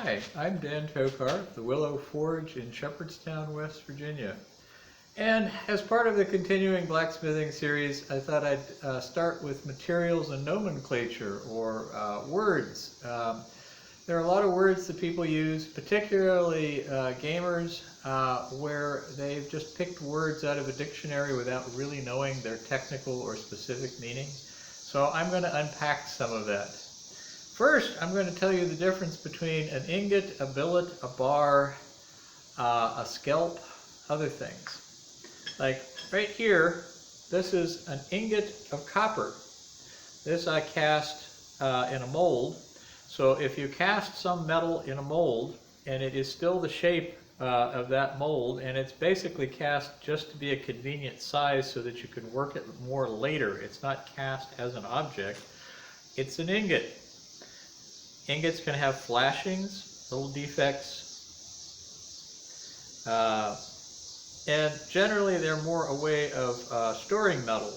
Hi, I'm Dan Tokar, the Willow Forge in Shepherdstown, West Virginia. And as part of the continuing blacksmithing series, I thought I'd start with materials and nomenclature, or words. There are a lot of words that people use, particularly gamers, where they've just picked words out of a dictionary without really knowing their technical or specific meanings. So I'm going to unpack some of that. First, I'm going to tell you the difference between an ingot, a billet, a bar, a scalp, other things. Like right here, this is an ingot of copper. This I cast in a mold. So if you cast some metal in a mold and it is still the shape of that mold, and it's basically cast just to be a convenient size so that you can work it more later, it's not cast as an object, it's an ingot. Ingots can have flashings, little defects, and generally they're more a way of storing metal.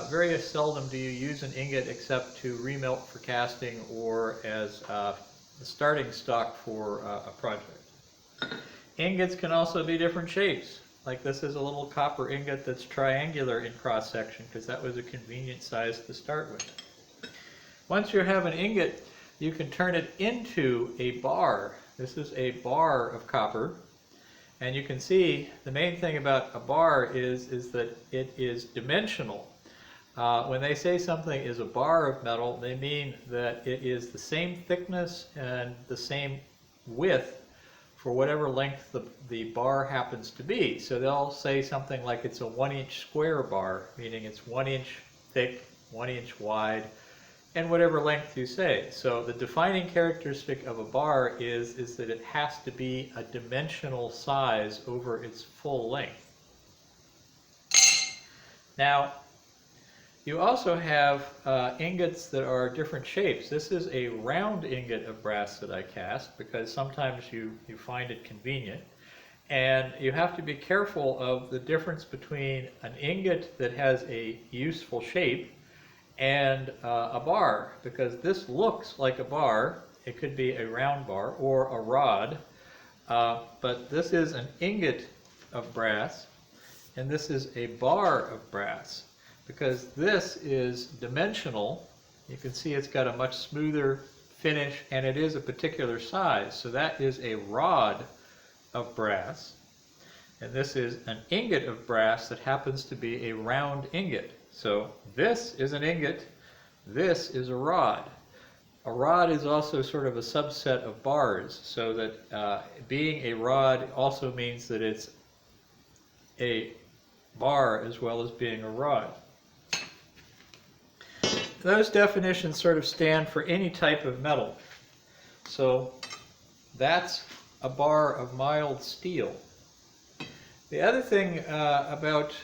Very seldom do you use an ingot except to remelt for casting or as the starting stock for a project. Ingots can also be different shapes. Like this is a little copper ingot that's triangular in cross section because that was a convenient size to start with. Once you have an ingot, you can turn it into a bar. This is a bar of copper. And you can see the main thing about a bar is that it is dimensional. When they say something is a bar of metal, they mean that it is the same thickness and the same width for whatever length the bar happens to be. So they'll say something like it's a 1-inch square bar, meaning it's 1 inch thick, 1 inch wide, and whatever length you say. So the defining characteristic of a bar is that it has to be a dimensional size over its full length. Now, you also have ingots that are different shapes. This is a round ingot of brass that I cast because sometimes you find it convenient. And you have to be careful of the difference between an ingot that has a useful shape and a bar, because this looks like a bar. It could be a round bar or a rod, but this is an ingot of brass and this is a bar of brass because this is dimensional. You can see it's got a much smoother finish and it is a particular size. So that is a rod of brass, and this is an ingot of brass that happens to be a round ingot. So this is an ingot, this is a rod. A rod is also sort of a subset of bars, so that being a rod also means that it's a bar as well as being a rod. Those definitions sort of stand for any type of metal. So that's a bar of mild steel. The other thing about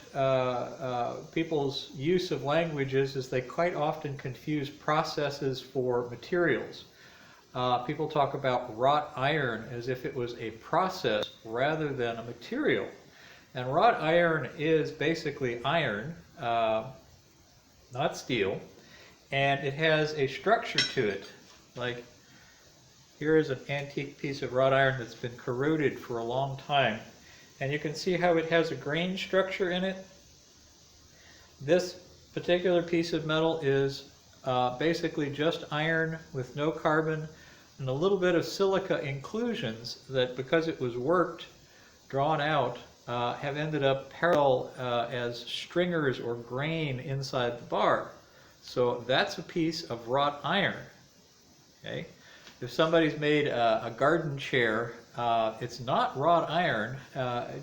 people's use of languages is they quite often confuse processes for materials. People talk about wrought iron as if it was a process rather than a material. And wrought iron is basically iron, not steel, and it has a structure to it. Like here is an antique piece of wrought iron that's been corroded for a long time. And you can see how it has a grain structure in it. This particular piece of metal is basically just iron with no carbon and a little bit of silica inclusions that, because it was worked, drawn out, have ended up parallel as stringers or grain inside the bar. So that's a piece of wrought iron. Okay? If somebody's made a garden chair, it's not wrought iron,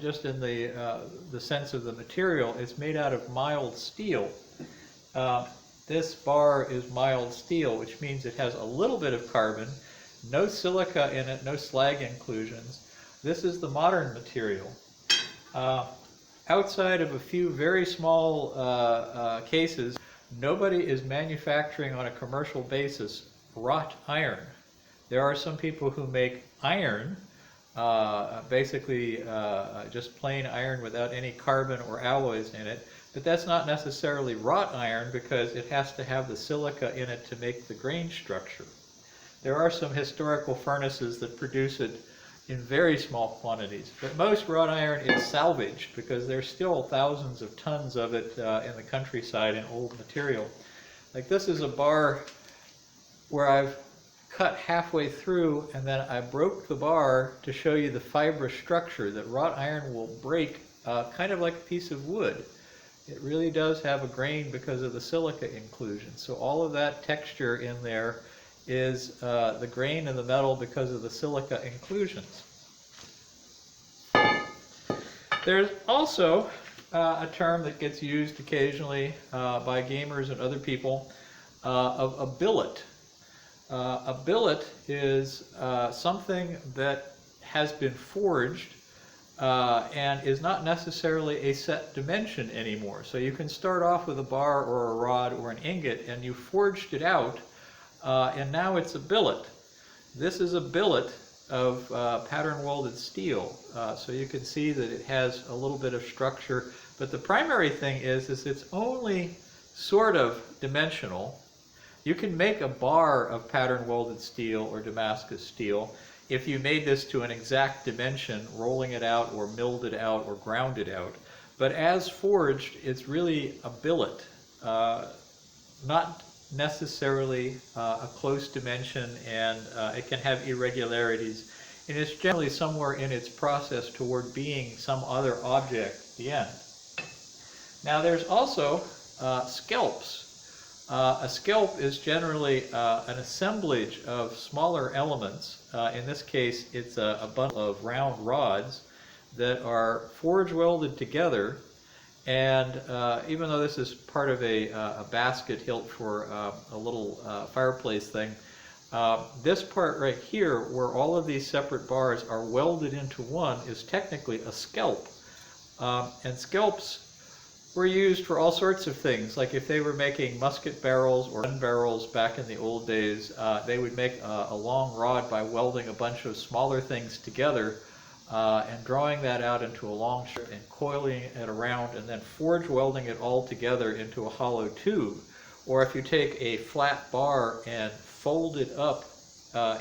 just in the sense of the material. It's made out of mild steel. This bar is mild steel, which means it has a little bit of carbon, no silica in it, no slag inclusions. This is the modern material. Outside of a few very small cases, nobody is manufacturing on a commercial basis wrought iron. There are some people who make iron, basically just plain iron without any carbon or alloys in it, but that's not necessarily wrought iron because it has to have the silica in it to make the grain structure. There are some historical furnaces that produce it in very small quantities, but most wrought iron is salvaged because there's still thousands of tons of it in the countryside in old material. Like this is a bar where I've cut halfway through and then I broke the bar to show you the fibrous structure that wrought iron will break, kind of like a piece of wood. It really does have a grain because of the silica inclusion. So all of that texture in there is the grain in the metal because of the silica inclusions. There's also a term that gets used occasionally by gamers and other people of a billet. A billet is something that has been forged and is not necessarily a set dimension anymore. So you can start off with a bar or a rod or an ingot and you forged it out and now it's a billet. This is a billet of pattern welded steel. So you can see that it has a little bit of structure, but the primary thing is it's only sort of dimensional. You can make a bar of pattern welded steel or Damascus steel if you made this to an exact dimension, rolling it out or milled it out or ground it out. But as forged, it's really a billet, not necessarily a close dimension, and it can have irregularities, and it's generally somewhere in its process toward being some other object at the end. Now there's also scalps. A scalp is generally an assemblage of smaller elements. In this case, it's a bundle of round rods that are forge welded together. And even though this is part of a basket hilt for a little fireplace thing, this part right here, where all of these separate bars are welded into one, is technically a scalp. And scalps were used for all sorts of things. Like if they were making musket barrels or gun barrels back in the old days, they would make a long rod by welding a bunch of smaller things together and drawing that out into a long strip and coiling it around and then forge welding it all together into a hollow tube. Or if you take a flat bar and fold it up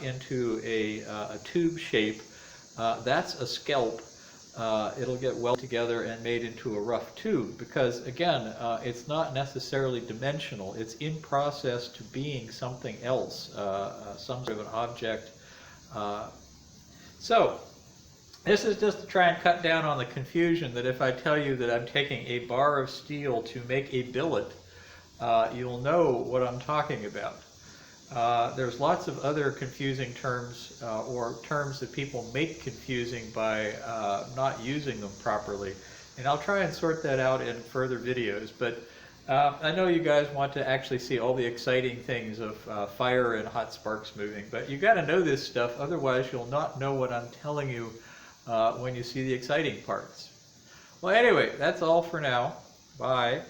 into a tube shape, that's a scalp. It'll get welded together and made into a rough tube because, again, it's not necessarily dimensional. It's in process to being something else, some sort of an object. So this is just to try and cut down on the confusion that if I tell you that I'm taking a bar of steel to make a billet, you'll know what I'm talking about. There's lots of other confusing terms or terms that people make confusing by not using them properly. And I'll try and sort that out in further videos. But I know you guys want to actually see all the exciting things of fire and hot sparks moving. But you got to know this stuff, otherwise you'll not know what I'm telling you when you see the exciting parts. Well, anyway, that's all for now. Bye.